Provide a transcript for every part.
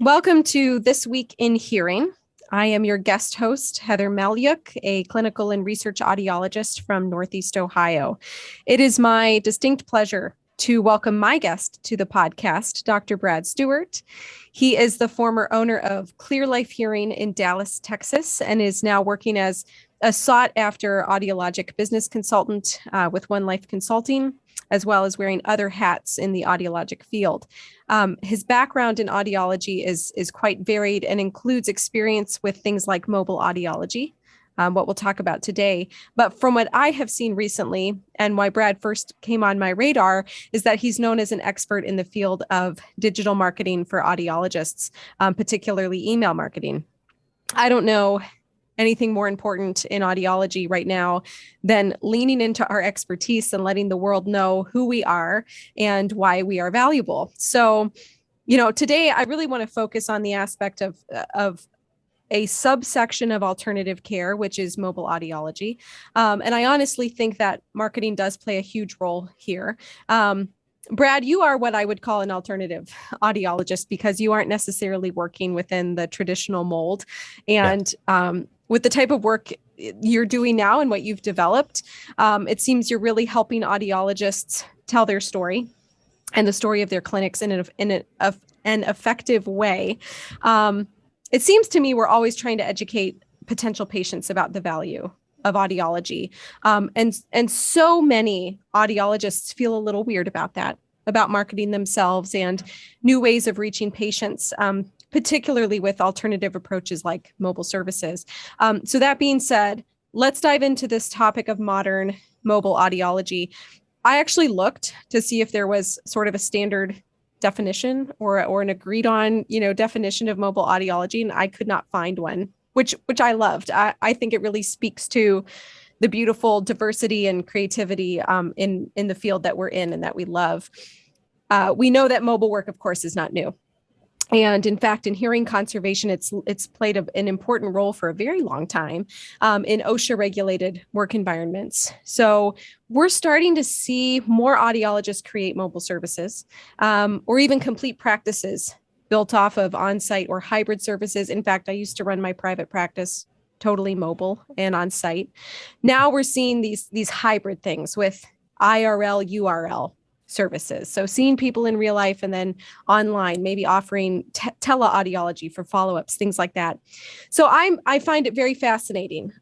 Welcome to This Week in Hearing. I am your guest host, Heather Mayluk, a clinical and research audiologist from Northeast Ohio. It is my distinct pleasure to welcome my guest to the podcast, Dr. Brad Stewart. He is the former owner of Clear Life Hearing in Dallas, Texas, and is now working as a sought-after audiologic business consultant with One Life Consulting, as well as wearing other hats in the audiologic field. His background in audiology is quite varied and includes experience with things like mobile audiology, what we'll talk about today. But from what I have seen recently, and why Brad first came on my radar, is that he's known as an expert in the field of digital marketing for audiologists, particularly email marketing. I don't know anything more important in audiology right now than leaning into our expertise and letting the world know who we are and why we are valuable. So, today I really want to focus on the aspect of a subsection of alternative care, which is mobile audiology. And I honestly think that marketing does play a huge role here. Brad, you are what I would call an alternative audiologist because you aren't necessarily working within the traditional mold. And with the type of work you're doing now and what you've developed, it seems you're really helping audiologists tell their story and the story of their clinics in an effective way. It seems to me we're always trying to educate potential patients about the value of audiology. And so many audiologists feel a little weird about that, about marketing themselves and new ways of reaching patients, particularly with alternative approaches like mobile services. So that being said, let's dive into this topic of modern mobile audiology. I actually looked to see if there was sort of a standard definition or an agreed on, definition of mobile audiology, and I could not find one, which I loved. I think it really speaks to the beautiful diversity and creativity in the field that we're in and that we love. We know that mobile work, of course, is not new. And in fact, in hearing conservation, it's played an important role for a very long time in OSHA-regulated work environments. So we're starting to see more audiologists create mobile services or even complete practices built off of on-site or hybrid services. In fact, I used to run my private practice totally mobile and on-site. Now we're seeing these hybrid things with IRL, URL services. So seeing people in real life and then online, maybe offering teleaudiology for follow-ups, things like that. So I find it very fascinating.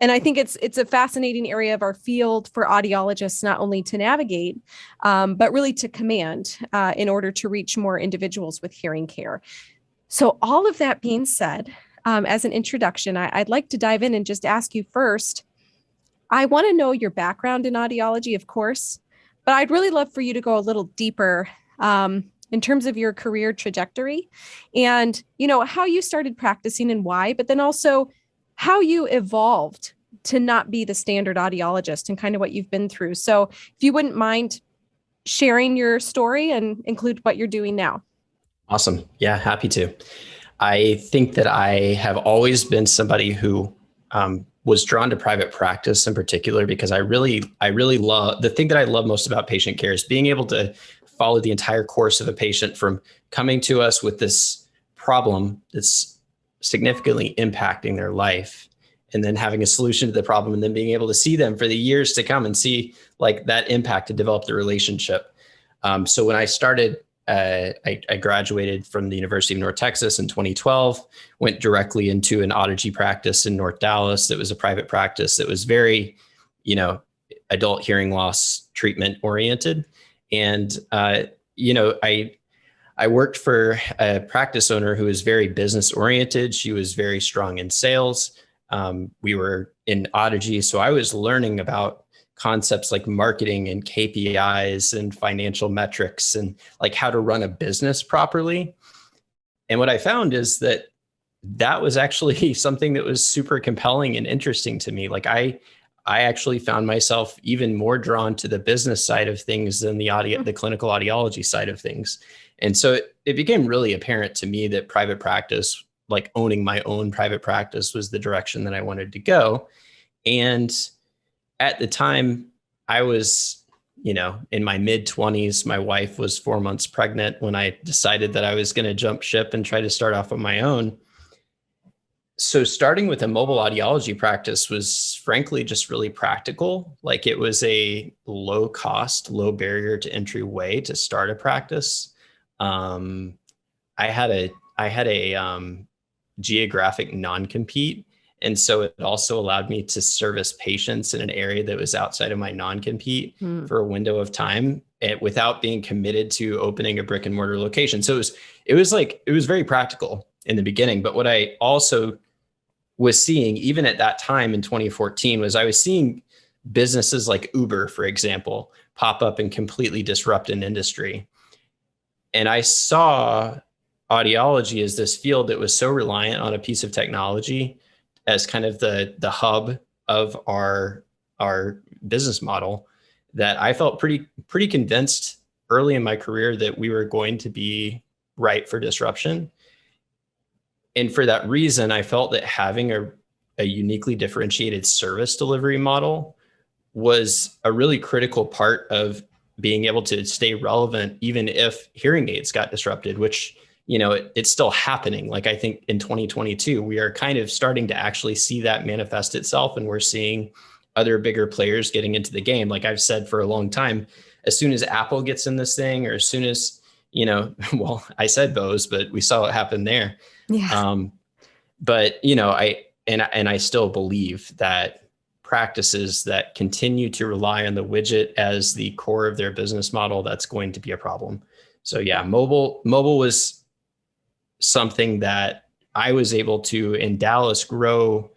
And I think it's a fascinating area of our field for audiologists, not only to navigate, but really to command in order to reach more individuals with hearing care. So all of that being said, as an introduction, I'd like to dive in and just ask you first, I want to know your background in audiology, of course, but I'd really love for you to go a little deeper in terms of your career trajectory and, how you started practicing and why, but then also how you evolved to not be the standard audiologist and kind of what you've been through. So if you wouldn't mind sharing your story and include what you're doing now. Awesome. Yeah, happy to. I think that I have always been somebody who was drawn to private practice in particular, because I really love the thing that I love most about patient care is being able to follow the entire course of a patient from coming to us with this problem that's significantly impacting their life and then having a solution to the problem and then being able to see them for the years to come and see like that impact to develop the relationship. So when I started, I graduated from the University of North Texas in 2012, went directly into an audiology practice in North Dallas. That was a private practice that was very, adult hearing loss treatment oriented. And, I worked for a practice owner who was very business oriented. She was very strong in sales. We were in audiology. So I was learning about concepts like marketing and KPIs and financial metrics and like how to run a business properly. And what I found is that was actually something that was super compelling and interesting to me. Like I actually found myself even more drawn to the business side of things than the clinical audiology side of things. And so it became really apparent to me that private practice, like owning my own private practice, was the direction that I wanted to go. And at the time, I was in my mid-20s. My wife was 4 months pregnant when I decided that I was going to jump ship and try to start off on my own. So starting with a mobile audiology practice was frankly just really practical. Like, it was a low cost, low barrier to entry way to start a practice. I had a geographic non-compete. And so it also allowed me to service patients in an area that was outside of my non-compete for a window of time, without being committed to opening a brick and mortar location. So it was very practical in the beginning. But what I also was seeing, even at that time in 2014, was I was seeing businesses like Uber, for example, pop up and completely disrupt an industry. And I saw audiology as this field that was so reliant on a piece of technology as kind of the hub of our business model, that I felt pretty convinced early in my career that we were going to be ripe for disruption. And for that reason, I felt that having a uniquely differentiated service delivery model was a really critical part of being able to stay relevant, even if hearing aids got disrupted, which, it's still happening. Like, I think in 2022, we are kind of starting to actually see that manifest itself. And we're seeing other bigger players getting into the game. Like I've said for a long time, as soon as Apple gets in this thing, or as soon as, well, I said Bose, but we saw what happened there. Yeah. But, I still believe that practices that continue to rely on the widget as the core of their business model, that's going to be a problem. So yeah, mobile was something that I was able to, in Dallas, grow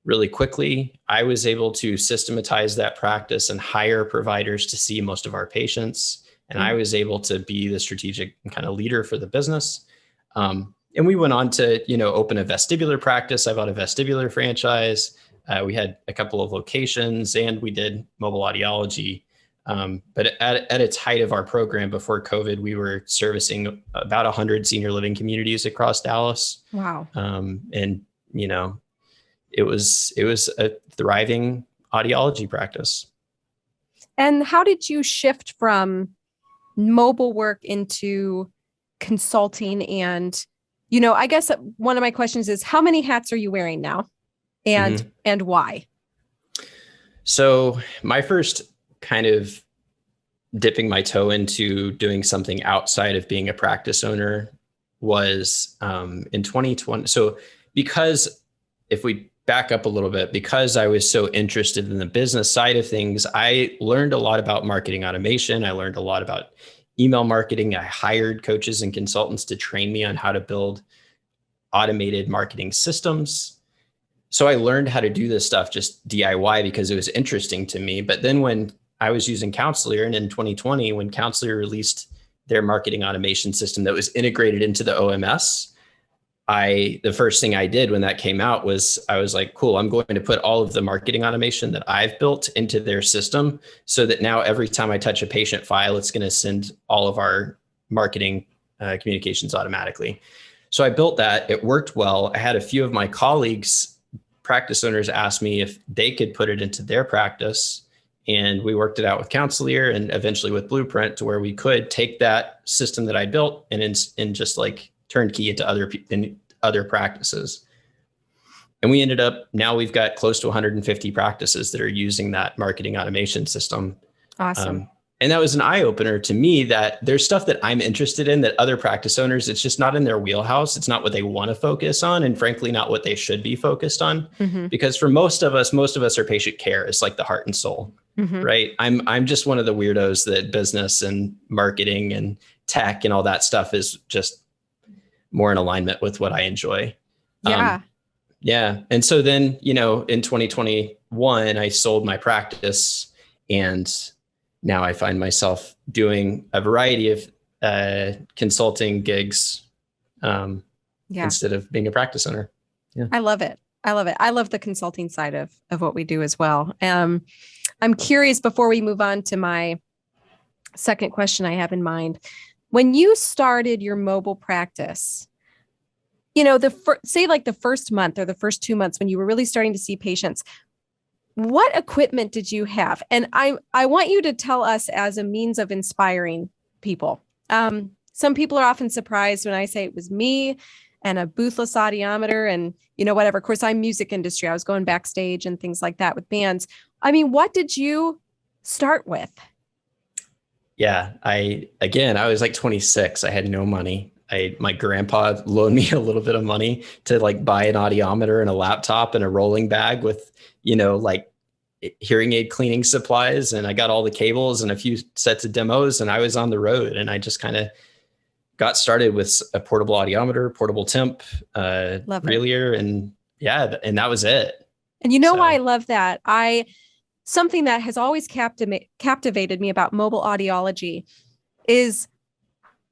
really quickly. I was able to systematize that practice and hire providers to see most of our patients. And I was able to be the strategic kind of leader for the business. And we went on to, open a vestibular practice. I bought a vestibular franchise. We had a couple of locations, and we did mobile audiology. But at its height of our program before COVID, we were servicing about 100 senior living communities across Dallas. Wow. And, it was a thriving audiology practice. And how did you shift from mobile work into consulting? And, I guess one of my questions is, how many hats are you wearing now, and why? So my first kind of dipping my toe into doing something outside of being a practice owner was in 2020. So because, if we back up a little bit, because I was so interested in the business side of things, I learned a lot about marketing automation. I learned a lot about email marketing. I hired coaches and consultants to train me on how to build automated marketing systems. So I learned how to do this stuff just DIY because it was interesting to me. But then when I was using Counselor, and in 2020, when Counselor released their marketing automation system that was integrated into the OMS, the first thing I did when that came out was I was like, cool, I'm going to put all of the marketing automation that I've built into their system, so that now every time I touch a patient file, it's going to send all of our marketing communications automatically. So I built that. It worked well. I had a few of my colleagues, practice owners, ask me if they could put it into their practice. And we worked it out with Counselor and eventually with Blueprint, to where we could take that system that I built and just like turnkey into other practices. And we ended up, now we've got close to 150 practices that are using that marketing automation system. Awesome. And that was an eye opener to me, that there's stuff that I'm interested in that other practice owners, it's just not in their wheelhouse. It's not what they want to focus on, and frankly, not what they should be focused on. Because for most of us are patient care. It's like the heart and soul, right? I'm just one of the weirdos that business and marketing and tech and all that stuff is just more in alignment with what I enjoy. Yeah. Yeah. And so then, in 2021, I sold my practice, and now I find myself doing a variety of consulting gigs instead of being a practice owner. Yeah. I love it. I love the consulting side of what we do as well. I'm curious, before we move on to my second question I have in mind, when you started your mobile practice, say like the first month or the first 2 months when you were really starting to see patients, what equipment did you have? And I want you to tell us as a means of inspiring people. Some people are often surprised when I say it was me and a boothless audiometer and, whatever. Of course, I'm music industry. I was going backstage and things like that with bands. I mean, what did you start with? Yeah, I was like 26. I had no money. My grandpa loaned me a little bit of money to like buy an audiometer and a laptop and a rolling bag with, like hearing aid cleaning supplies. And I got all the cables and a few sets of demos, and I was on the road, and I just kind of got started with a portable audiometer, portable temp, Relier, and that was it. And why I love that? Something that has always captivated me about mobile audiology is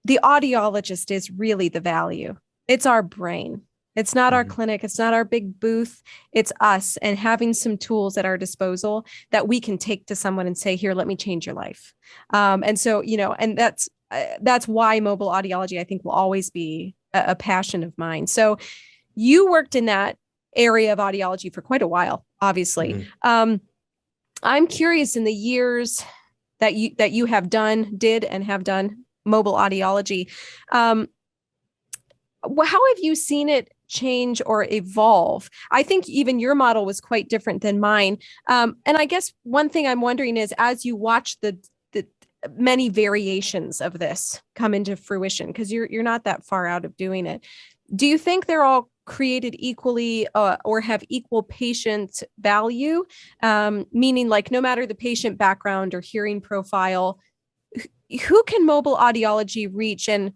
the audiologist is really the value. It's our brain. It's not our clinic. It's not our big booth. It's us, and having some tools at our disposal that we can take to someone and say, here, let me change your life. And so, and that's why mobile audiology, I think, will always be a passion of mine. So you worked in that area of audiology for quite a while, obviously. I'm curious, in the years that you have done mobile audiology, how have you seen it change or evolve? I think even your model was quite different than mine. And I guess one thing I'm wondering is, as you watch the many variations of this come into fruition, because you're not that far out of doing it, do you think they're all created equally or have equal patient value? Meaning, like, no matter the patient background or hearing profile, who can mobile audiology reach? And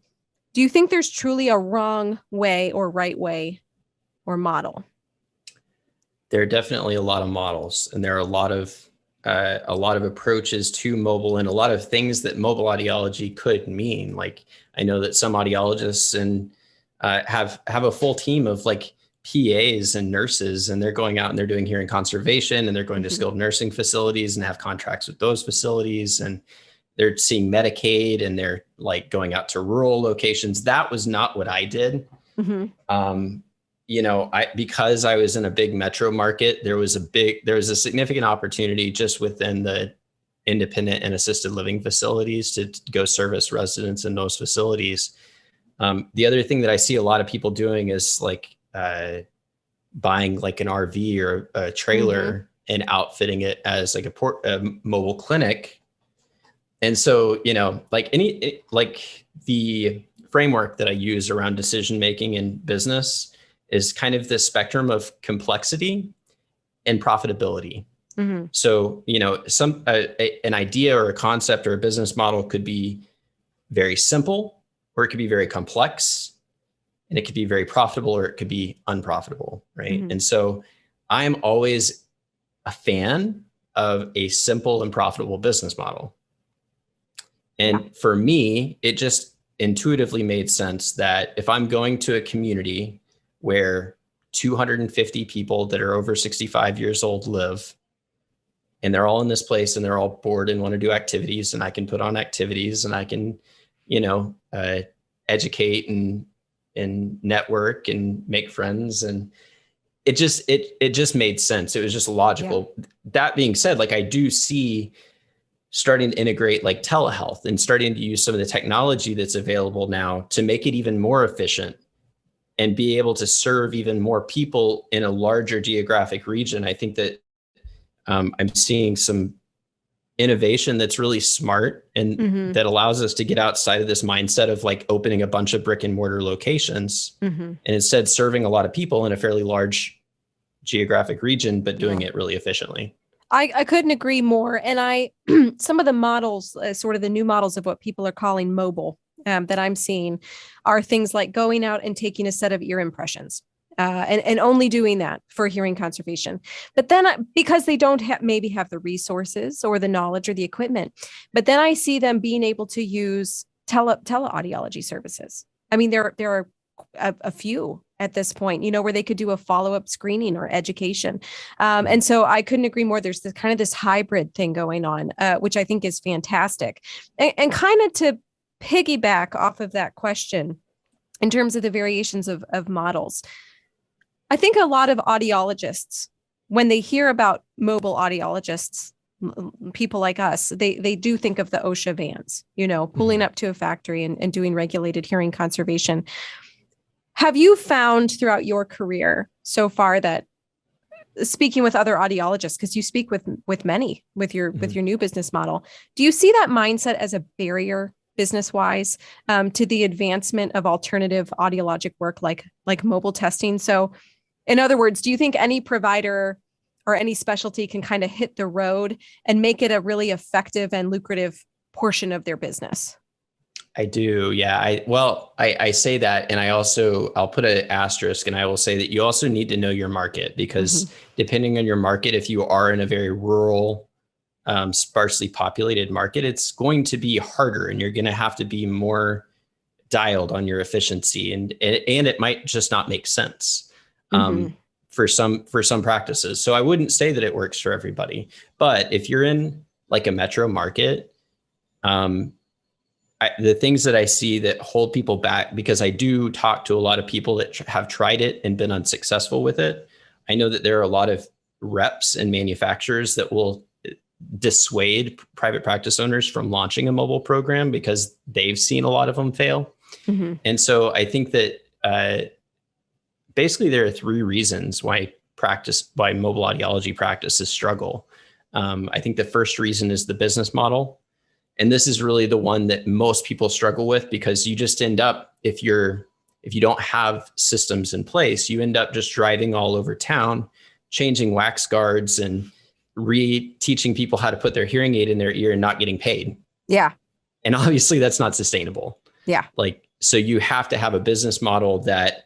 do you think there's truly a wrong way or right way or model? There are definitely a lot of models, and there are a lot of approaches to mobile, and a lot of things that mobile audiology could mean. Like, I know that some audiologists have a full team of like PAs and nurses, and they're going out and they're doing hearing conservation, and they're going to skilled nursing facilities and have contracts with those facilities, and they're seeing Medicaid, and they're like going out to rural locations. That was not what I did. Because I was in a big metro market, there was a significant opportunity just within the independent and assisted living facilities to go service residents in those facilities. The other thing that I see a lot of people doing is like buying like an RV or a trailer and outfitting it as like a mobile clinic. And so, the framework that I use around decision making in business is kind of the spectrum of complexity and profitability. So, an idea or a concept or a business model could be very simple, or it could be very complex, and it could be very profitable, or it could be unprofitable, right? And so I'm always a fan of a simple and profitable business model. And for me, it just intuitively made sense that if I'm going to a community where 250 people that are over 65 years old live, and they're all in this place, and they're all bored and want to do activities, and I can put on activities, and I can, educate and network and make friends. And it just made sense. It was just logical. Yeah. That being said, like, I do see starting to integrate like telehealth and starting to use some of the technology that's available now to make it even more efficient and be able to serve even more people in a larger geographic region. I think that I'm seeing some innovation that's really smart and that allows us to get outside of this mindset of like opening a bunch of brick and mortar locations and instead serving a lot of people in a fairly large geographic region, but doing it really efficiently. I couldn't agree more. And some of the models, sort of the new models of what people are calling mobile that I'm seeing are things like going out and taking a set of ear impressions and only doing that for hearing conservation. But then because they don't maybe have the resources or the knowledge or the equipment, but then I see them being able to use teleaudiology services. I mean, there are a few at this point, where they could do a follow-up screening or education. And so I couldn't agree more. There's this hybrid thing going on, which I think is fantastic. And kind of to piggyback off of that question, in terms of the variations of models, I think a lot of audiologists when they hear about mobile audiologists, people like us, they do think of the OSHA vans, pulling up to a factory and doing regulated hearing conservation. Have you found throughout your career so far that speaking with other audiologists, because you speak with many with your new business model, do you see that mindset as a barrier business wise to the advancement of alternative audiologic work like mobile testing? So in other words, do you think any provider or any specialty can kind of hit the road and make it a really effective and lucrative portion of their business? I do. Yeah. I say that. And I'll put an asterisk, and I will say that you also need to know your market, because depending on your market, if you are in a very rural, sparsely populated market, it's going to be harder, and you're going to have to be more dialed on your efficiency, and it might just not make sense. For some practices. So I wouldn't say that it works for everybody, but if you're in like a metro market, the things that I see that hold people back, because I do talk to a lot of people that have tried it and been unsuccessful with it. I know that there are a lot of reps and manufacturers that will dissuade private practice owners from launching a mobile program because they've seen a lot of them fail. And so I think that basically there are three reasons why mobile audiology practices struggle. I think the first reason is the business model. And this is really the one that most people struggle with, because you just end up, if you don't have systems in place, you end up just driving all over town, changing wax guards and teaching people how to put their hearing aid in their ear and not getting paid. Yeah. And obviously that's not sustainable. Yeah. So you have to have a business model that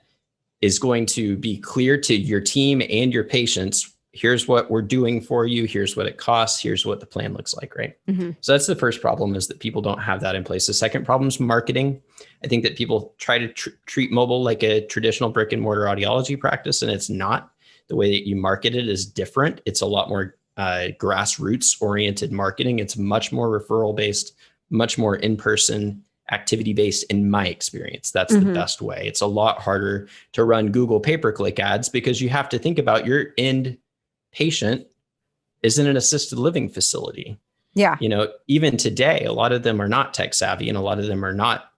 is going to be clear to your team and your patients. Here's what we're doing for you. Here's what it costs. Here's what the plan looks like, right? So that's the first problem, is that people don't have that in place. The second problem is marketing. I think that people try to treat mobile like a traditional brick and mortar audiology practice, and it's not. The way that you market it is different. It's a lot more grassroots oriented marketing. It's much more referral based, much more in-person, activity based, in my experience. That's the best way. It's a lot harder to run Google pay-per-click ads, because you have to think about your end patient is in an assisted living facility. Yeah. Even today, a lot of them are not tech savvy, and a lot of them are not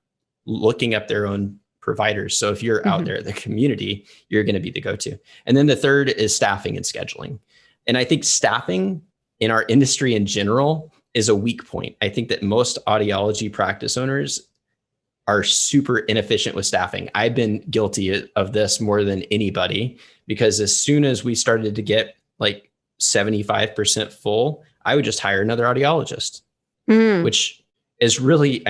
looking up their own providers. So if you're out there in the community, you're going to be the go-to. And then the third is staffing and scheduling. And I think staffing in our industry in general is a weak point. I think that most audiology practice owners are super inefficient with staffing. I've been guilty of this more than anybody, because as soon as we started to get like 75% full, I would just hire another audiologist, which is really,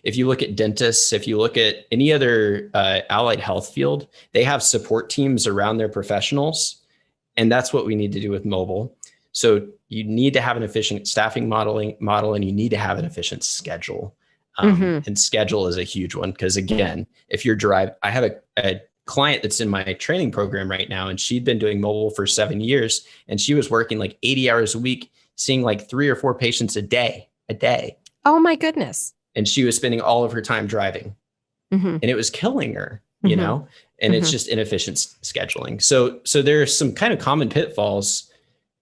if you look at dentists, if you look at any other allied health field, they have support teams around their professionals. And that's what we need to do with mobile. So you need to have an efficient staffing model, and you need to have an efficient schedule. And schedule is a huge one, because again, if you're I have a client that's in my training program right now, and she'd been doing mobile for 7 years, and she was working like 80 hours a week, seeing like 3 or 4 patients a day. Oh my goodness. And she was spending all of her time driving, and it was killing her, and it's just inefficient scheduling. So there are some kind of common pitfalls.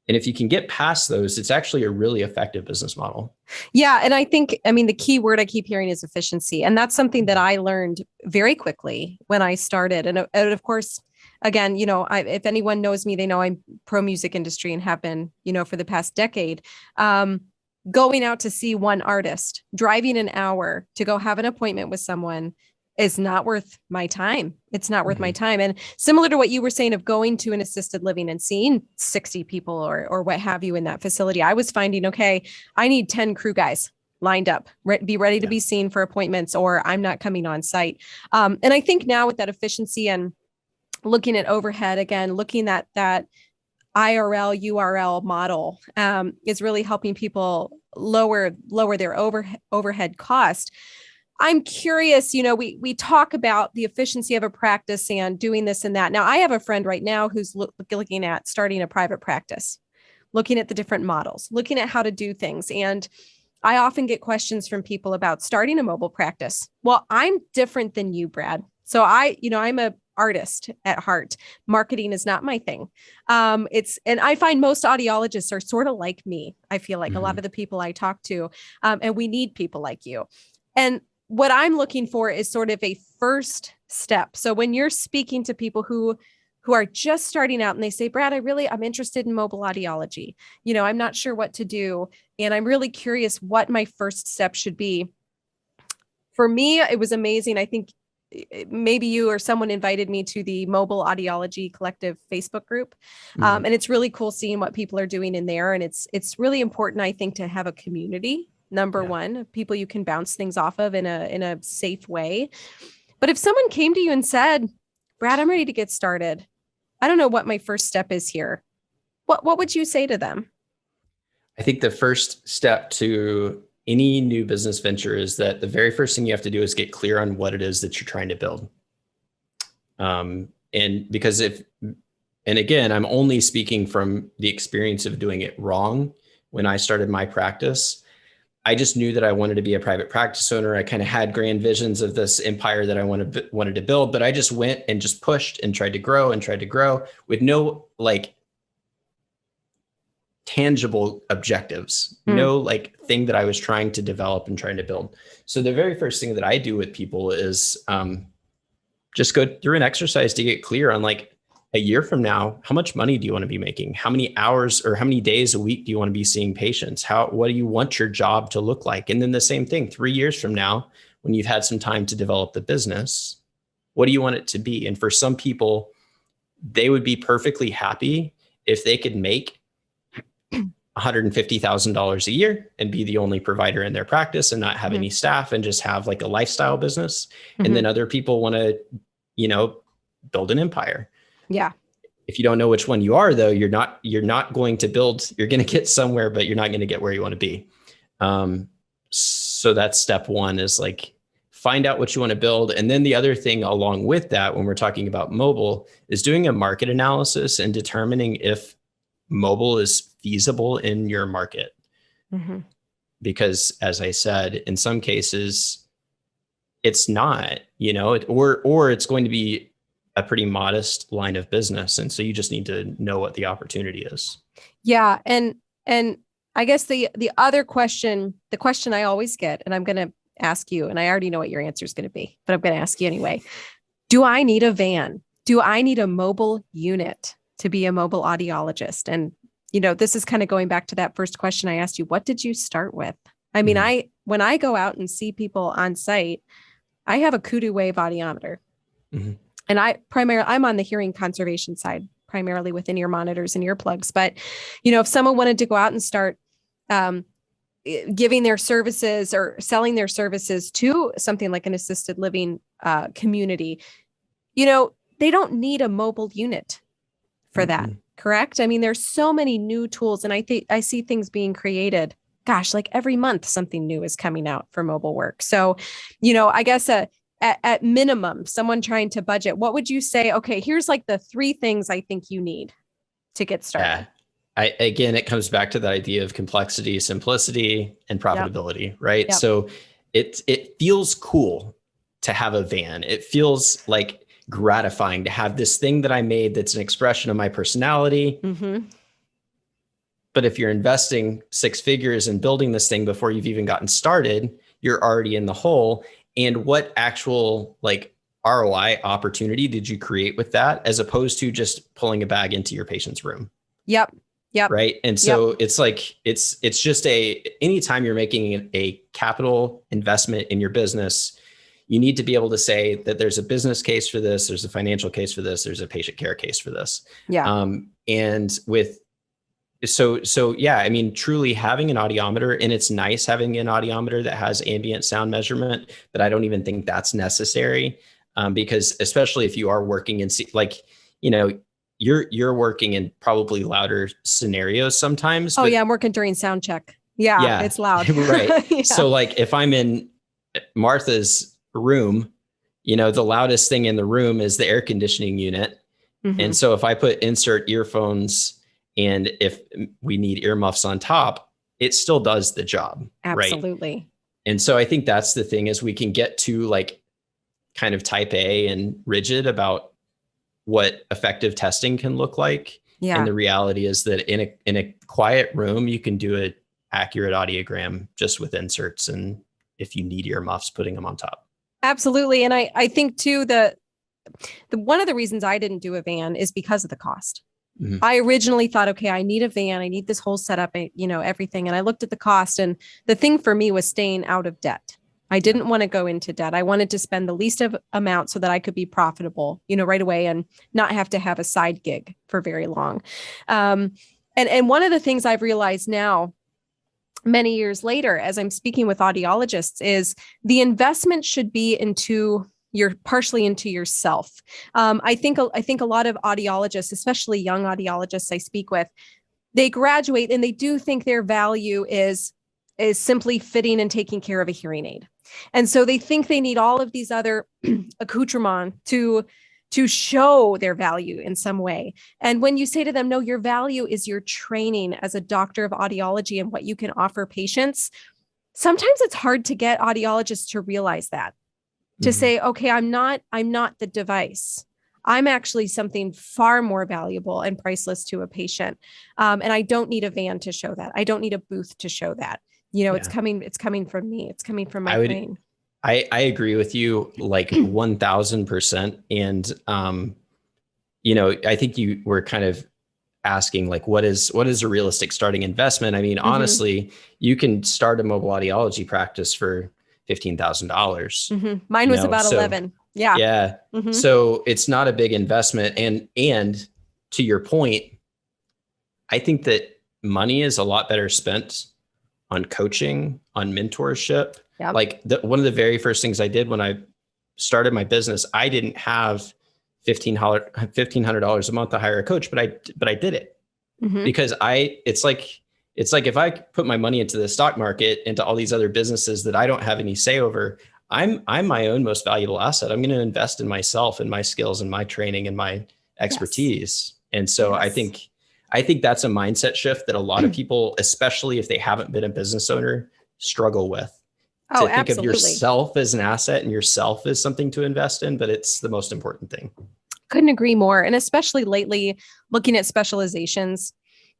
And if you can get past those, it's actually a really effective business model. Yeah. And I think, the key word I keep hearing is efficiency. And that's something that I learned very quickly when I started. And of course, again, if anyone knows me, they know I'm pro music industry and have been, for the past decade. Going out to see one artist, driving an hour to go have an appointment with someone is not worth my time. It's not worth my time. And similar to what you were saying of going to an assisted living and seeing 60 people or what have you in that facility, I was finding, okay, I need 10 crew guys lined up, be ready to be seen for appointments, or I'm not coming on site. And I think now with that efficiency and looking at overhead, again, looking at that IRL, URL model is really helping people lower their overhead cost. I'm curious, we talk about the efficiency of a practice and doing this and that. Now, I have a friend right now who's looking at starting a private practice, looking at the different models, looking at how to do things. And I often get questions from people about starting a mobile practice. Well, I'm different than you, Brad. So I'm a artist at heart. Marketing is not my thing. And I find most audiologists are sort of like me. I feel like a lot of the people I talk to, and we need people like you. And what I'm looking for is sort of a first step. So when you're speaking to people who are just starting out and they say, Brad, I'm interested in mobile audiology. I'm not sure what to do. And I'm really curious what my first step should be. For me, it was amazing. I think maybe you or someone invited me to the Mobile Audiology Collective Facebook group. And it's really cool seeing what people are doing in there. And it's really important, I think, to have a community. Number one, people you can bounce things off of in a safe way. But if someone came to you and said, Brad, I'm ready to get started. I don't know what my first step is here. What would you say to them? I think the first step to any new business venture is that the very first thing you have to do is get clear on what it is that you're trying to build. And again, I'm only speaking from the experience of doing it wrong. When I started my practice, I just knew that I wanted to be a private practice owner. I kind of had grand visions of this empire that I wanted to build, but I just went and just pushed and tried to grow with no tangible objectives, no thing that I was trying to develop and trying to build. So the very first thing that I do with people is just go through an exercise to get clear on a year from now, how much money do you want to be making? How many hours or how many days a week do you want to be seeing patients? What do you want your job to look like? And then the same thing, 3 years from now, when you've had some time to develop the business, what do you want it to be? And for some people, they would be perfectly happy if they could make $150,000 a year and be the only provider in their practice and not have any staff and just have a lifestyle business. And then other people want to, build an empire. Yeah. If you don't know which one you are, though, you're not going to build, you're going to get somewhere, but you're not going to get where you want to be. So that's step one, is find out what you want to build. And then the other thing along with that, when we're talking about mobile, is doing a market analysis and determining if mobile is feasible in your market. Because as I said, in some cases, it's not, or it's going to be a pretty modest line of business. And so you just need to know what the opportunity is. Yeah. And I guess the other question, the question I always get, and I'm going to ask you, and I already know what your answer is going to be, but I'm going to ask you anyway. Do I need a van? Do I need a mobile unit to be a mobile audiologist? And, this is kind of going back to that first question I asked you. What did you start with? I mean, when I go out and see people on site, I have a Kudu Wave audiometer. And I'm on the hearing conservation side, primarily with in-ear monitors and earplugs. But, if someone wanted to go out and start giving their services or selling their services to something like an assisted living community, they don't need a mobile unit for that. Correct? I mean, there's so many new tools, and I see things being created. Gosh, every month something new is coming out for mobile work. So, I guess at minimum, someone trying to budget, what would you say? Okay, here's the 3 things I think you need to get started. Yeah. Again, it comes back to the idea of complexity, simplicity, and profitability, right? Yep. So it feels cool to have a van. It feels gratifying to have this thing that I made that's an expression of my personality. But if you're investing 6 figures in building this thing before you've even gotten started, you're already in the hole. And what actual ROI opportunity did you create with that, as opposed to just pulling a bag into your patient's room? Yep. Right. And so it's it's just anytime you're making a capital investment in your business, you need to be able to say that there's a business case for this, there's a financial case for this, there's a patient care case for this. Yeah. I mean, truly having an audiometer, and it's nice having an audiometer that has ambient sound measurement, but I don't even think that's necessary, because especially if you are working in you're working in probably louder scenarios sometimes. Oh yeah, I'm working during sound check. Yeah. It's loud. Right. Yeah. So if I'm in Martha's room, the loudest thing in the room is the air conditioning unit. And so if I put insert earphones, and if we need earmuffs on top, it still does the job. Absolutely. Right? And so I think that's the thing, is we can get to kind of type A and rigid about what effective testing can look like. Yeah. And the reality is that in a quiet room, you can do an accurate audiogram just with inserts. And if you need earmuffs, putting them on top. Absolutely. And I think too, the one of the reasons I didn't do a van is because of the cost. Mm-hmm. I originally thought, okay, I need a van. I need this whole setup, everything. And I looked at the cost, and the thing for me was staying out of debt. I didn't want to go into debt. I wanted to spend the least of amount so that I could be profitable, right away, and not have to have a side gig for very long. And one of the things I've realized now, many years later, as I'm speaking with audiologists, is the investment should be partially into yourself. I think a lot of audiologists, especially young audiologists I speak with, they graduate and they do think their value is simply fitting and taking care of a hearing aid. And so they think they need all of these other accoutrements to show their value in some way. And when you say to them, no, your value is your training as a doctor of audiology and what you can offer patients, sometimes it's hard to get audiologists to realize that, to say, okay, I'm not the device. I'm actually something far more valuable and priceless to a patient. And I don't need a van to show that. I don't need a booth to show that. It's coming from me. It's coming from my brain. I agree with you like 1000%. And, I think you were kind of asking like, what is a realistic starting investment? I mean, honestly, you can start a mobile audiology practice for $15,000. Mine was about 11. Yeah. Yeah. So it's not a big investment. And to your point, I think that money is a lot better spent on coaching, on mentorship. Yep. Like one of the very first things I did when I started my business, I didn't have $1,500 a month to hire a coach, but I did it because it's like if I put my money into the stock market, into all these other businesses that I don't have any say over, I'm my own most valuable asset. I'm going to invest in myself and my skills and my training and my expertise. Yes. And so yes. I think that's a mindset shift that a lot of people, especially if they haven't been a business owner, struggle with. To think absolutely. Of yourself as an asset and yourself as something to invest in, but it's the most important thing. Couldn't agree more. And especially lately, looking at specializations,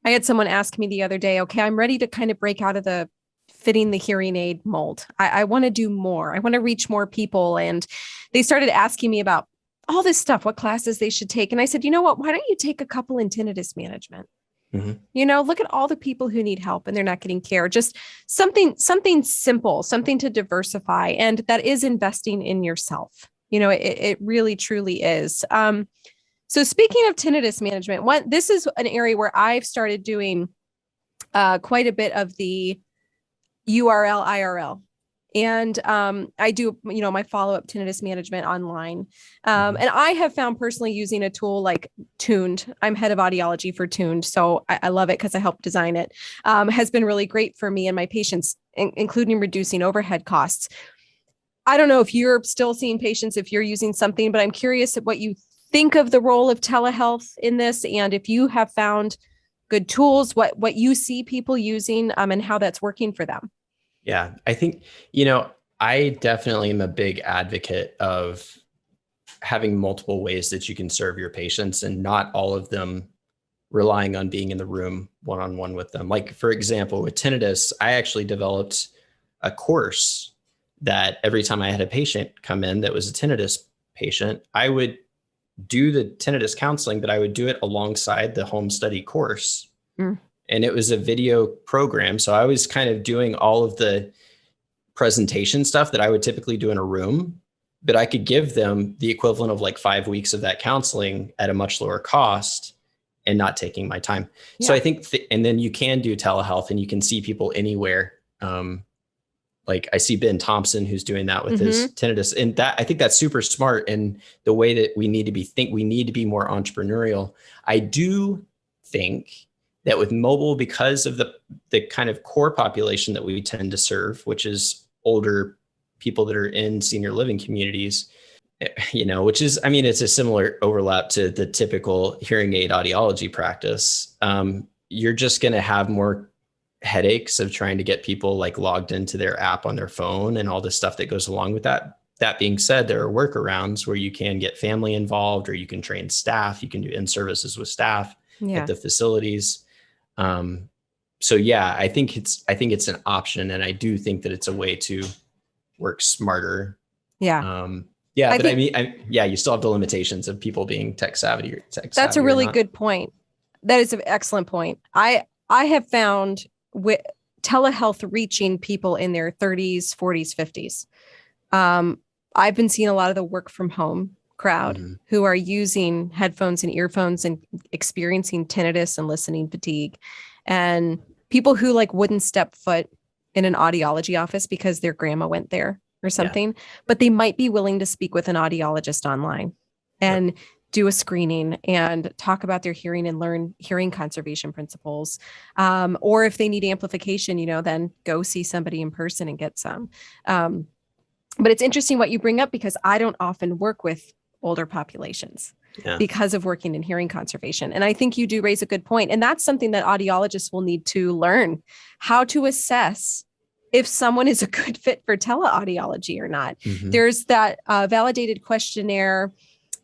I had someone ask me the other day, okay, I'm ready to kind of break out of the fitting the hearing aid mold. I want to do more. I want to reach more people. And they started asking me about all this stuff, what classes they should take. And I said, you know what, why don't you take a couple in tinnitus management? Look at all the people who need help and they're not getting care. Just something simple, something to diversify. And that is investing in yourself. It really, truly is. So speaking of tinnitus management, this is an area where I've started doing quite a bit of the URL, IRL. And I do, my follow-up tinnitus management online. And I have found personally using a tool like Tuned. I'm head of audiology for Tuned. So I love it because I helped design it. Has been really great for me and my patients, including reducing overhead costs. I don't know if you're still seeing patients, if you're using something, but I'm curious at what you think of the role of telehealth in this. And if you have found good tools, what you see people using and how that's working for them. Yeah, I think, I definitely am a big advocate of having multiple ways that you can serve your patients and not all of them relying on being in the room one-on-one with them. Like, for example, with tinnitus, I actually developed a course that every time I had a patient come in that was a tinnitus patient, I would do the tinnitus counseling, but I would do it alongside the home study course. And it was a video program. So I was kind of doing all of the presentation stuff that I would typically do in a room, but I could give them the equivalent of like 5 weeks of that counseling at a much lower cost and not taking my time. Yeah. So I think, and then you can do telehealth and you can see people anywhere. Like I see Ben Thompson, who's doing that with his tinnitus, and that I think that's super smart. And the way that we need to we need to be more entrepreneurial. I do think that with mobile, because of the kind of core population that we tend to serve, which is older people that are in senior living communities, which is, I mean, it's a similar overlap to the typical hearing aid audiology practice. You're just going to have more headaches of trying to get people like logged into their app on their phone and all the stuff that goes along with that. That being said, there are workarounds where you can get family involved, or you can train staff. You can do in-services with staff at the facilities. So yeah, I think it's an option, and I do think that it's a way to work smarter. Yeah. You still have the limitations of people being tech savvy or tech savvy. That's a really good point. That is an excellent point. I have found with telehealth reaching people in their 30s, 40s, 50s. I've been seeing a lot of the work from home crowd who are using headphones and earphones and experiencing tinnitus and listening fatigue, and people who like wouldn't step foot in an audiology office because their grandma went there or something, but they might be willing to speak with an audiologist online and do a screening and talk about their hearing and learn hearing conservation principles. Or if they need amplification, then go see somebody in person and get some. But it's interesting what you bring up, because I don't often work with older populations because of working in hearing conservation. And I think you do raise a good point. And that's something that audiologists will need to learn, how to assess if someone is a good fit for teleaudiology or not. There's that validated questionnaire,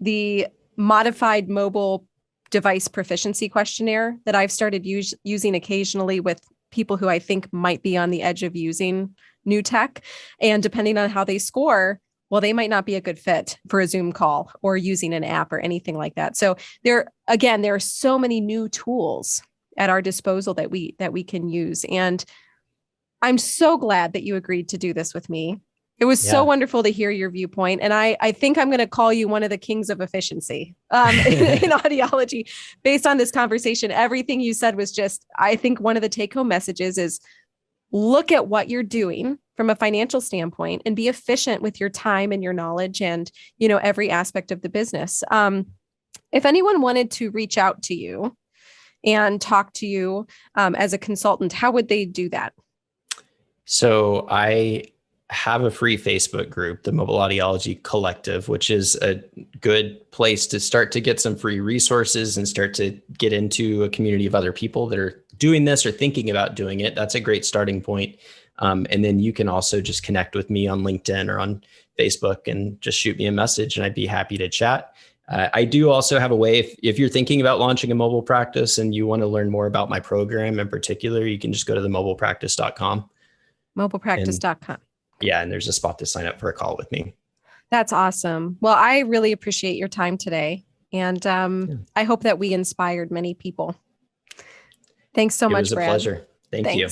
the modified mobile device proficiency questionnaire that I've started using occasionally with people who I think might be on the edge of using new tech. And depending on how they score, well, they might not be a good fit for a Zoom call or using an app or anything like that. So there are so many new tools at our disposal that we can use. And I'm so glad that you agreed to do this with me. It was so wonderful to hear your viewpoint. And I think I'm going to call you one of the kings of efficiency in audiology based on this conversation. Everything you said was just, I think one of the take-home messages is look at what you're doing from a financial standpoint and be efficient with your time and your knowledge and, every aspect of the business. If anyone wanted to reach out to you and talk to you as a consultant, how would they do that? So I have a free Facebook group, the Mobile Audiology Collective, which is a good place to start to get some free resources and start to get into a community of other people that are doing this or thinking about doing it. That's a great starting point. And then you can also just connect with me on LinkedIn or on Facebook and just shoot me a message, and I'd be happy to chat. I do also have a way, if you're thinking about launching a mobile practice and you want to learn more about my program in particular, you can just go to themobilepractice.com. Mobilepractice.com. Yeah, and there's a spot to sign up for a call with me. That's awesome. Well, I really appreciate your time today. And I hope that we inspired many people. Thanks so much, Brad. It was a pleasure. Thank you.